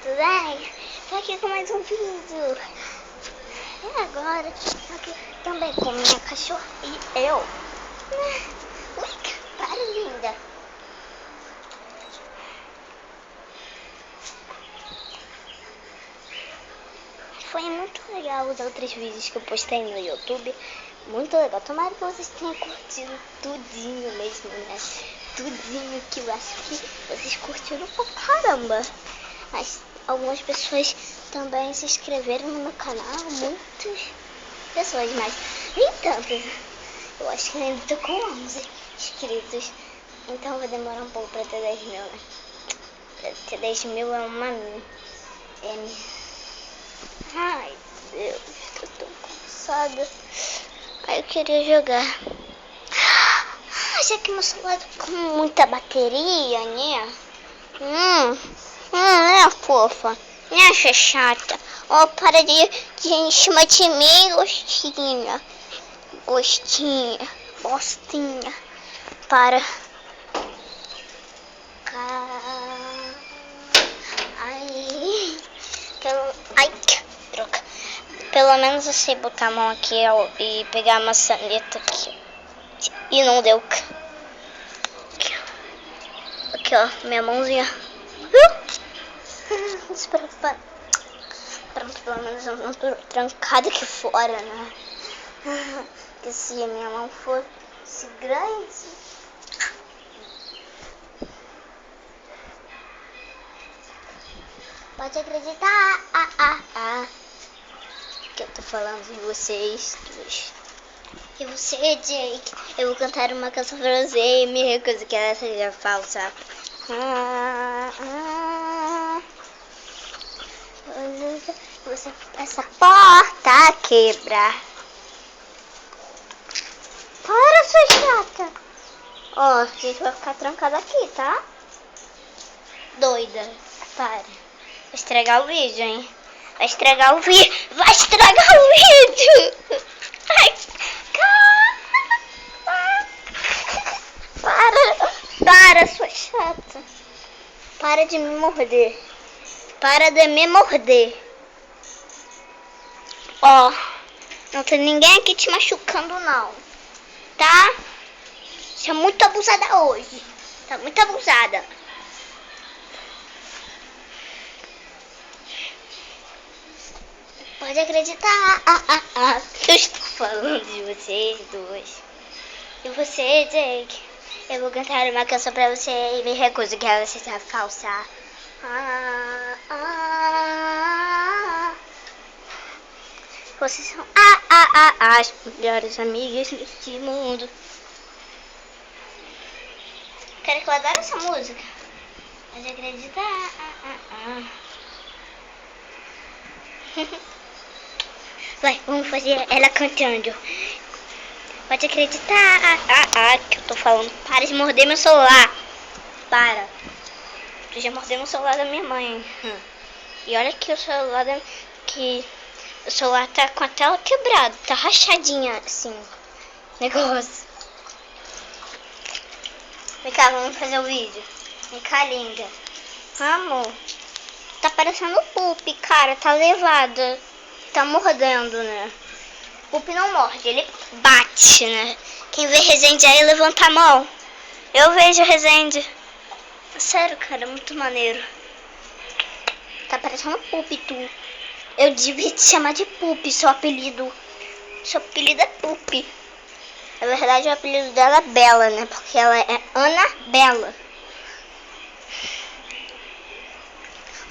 tudo bem? Tô aqui com mais um vídeo. E agora, tô aqui também com minha cachorra e eu. Ui, para linda. Foi muito legal os outros vídeos que eu postei no YouTube. Muito legal. Tomara que vocês tenham curtido tudinho mesmo, né? Tudinho, que eu acho que vocês curtiram pra caramba. Mas algumas pessoas também se inscreveram no meu canal. Muitas pessoas, mas nem tantas. Eu acho que ainda tô com 11 inscritos. Então vai demorar um pouco pra ter 10 mil, né? Pra ter 10 mil é uma M. Ai, Deus, tô tão cansada. Ai, eu queria jogar. Já que meu celular tá com muita bateria, né? É fofa. Me acha chata. Oh, para de em cima de mim, gostinha. Gostinha. Bostinha. Para. Ai, troca. Pelo menos eu sei botar a mão aqui e pegar a maçaneta aqui. E não deu. Aqui, ó, minha mãozinha. Pronto, pelo menos eu não tô trancada aqui fora, né? Porque se a minha mão fosse grande... Pode acreditar, que eu tô falando de vocês dois. E você, Jake, eu vou cantar uma canção pra você e me recuso que ela seja falsa. Você essa porta quebrar. Para, sua chata. Ó, a gente vai ficar trancada aqui, tá? Doida. Para. Vai estragar o vídeo, hein? Vai estragar o vídeo. Vai estragar o vídeo. Ai, para, sua chata. Para de me morder. Para de me morder. Ó, não tem ninguém aqui te machucando, não. Tá? Você é muito abusada hoje. Tá muito abusada. Pode acreditar. Eu estou falando de vocês dois. E você, Jake? Eu vou cantar uma canção pra você e me recuso que ela seja falsa. Vocês são as melhores amigas deste mundo. Quero que eu adoro essa música. Pode acreditar. Vai, vamos fazer ela cantando. Pode acreditar. Que eu tô falando. Para de morder meu celular. Para. Tu já mordeu meu celular da minha mãe. E olha que o celular o celular tá com a tela quebrada. Tá rachadinha assim. Negócio. Vem cá, vamos fazer o vídeo. Vem cá, linda. Amor. Tá parecendo o Pupi, cara. Tá levada. Tá mordendo, né? O Pupi não morde, ele bate, né? Quem vê Resende aí, levanta a mão. Eu vejo Resende. Sério, cara, muito maneiro. Tá parecendo Pupi, tu. Eu devia te chamar de Pupi, seu apelido. Seu apelido é Pupi. Na verdade, o apelido dela é Bela, né? Porque ela é Ana Bela.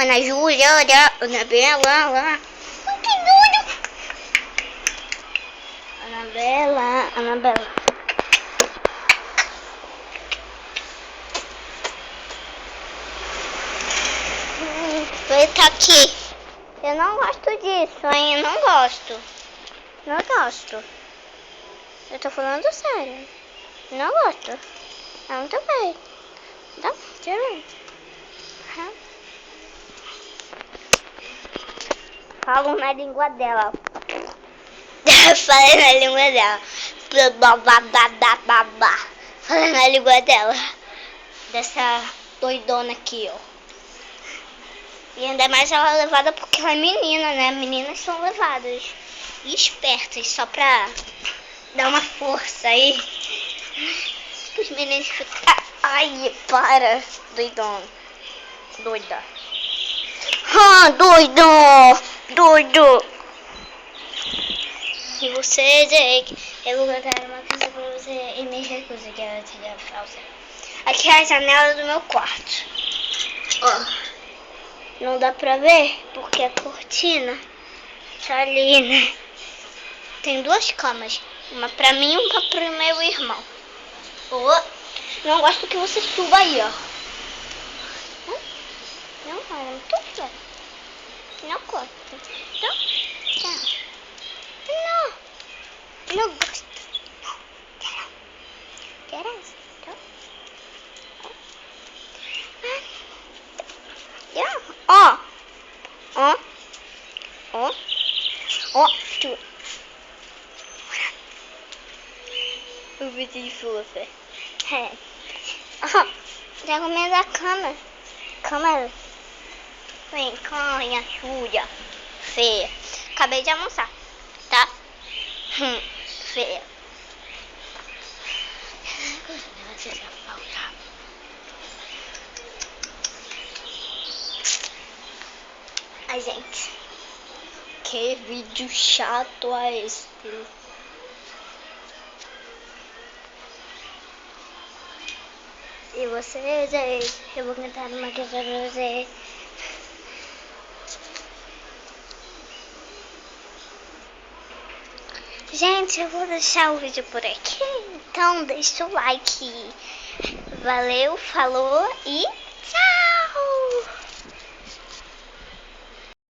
Ana Júlia, Ana Bela. Que doido! Anabela. Ele tá aqui. Eu não gosto disso, hein? Eu não gosto. Não gosto. Eu tô falando sério. Não gosto. Não também. Não, tira. Falo na língua dela. Falei na língua dela. Falei na língua dela. Dessa doidona aqui, ó. E ainda mais ela é levada porque ela é menina, né? Meninas são levadas e espertas, só pra dar uma força aí. Os meninos ficam... Ai, para, doidão. Doida. Doido. E você, Jake, eu vou cantar uma canção pra você e me recusa que ela te dá pra você. Aqui é a janela do meu quarto. Ó, não dá pra ver porque a cortina tá ali, né? Tem duas camas, uma pra mim e uma pro meu irmão. Ó, não gosto que você suba aí, ó. Não, muito feio. Não gosto. Não, não gosto. Quero isso. Ó. O vídeo de fluffy. Já comendo a câmera. Vem, canha, suja, feia. Acabei de almoçar, tá? Feia. Ai, gente. Que vídeo chato é esse? E você, gente? Eu vou cantar uma canção pra você. Gente, eu vou deixar o vídeo por aqui. Então, deixa o like. Valeu, falou e...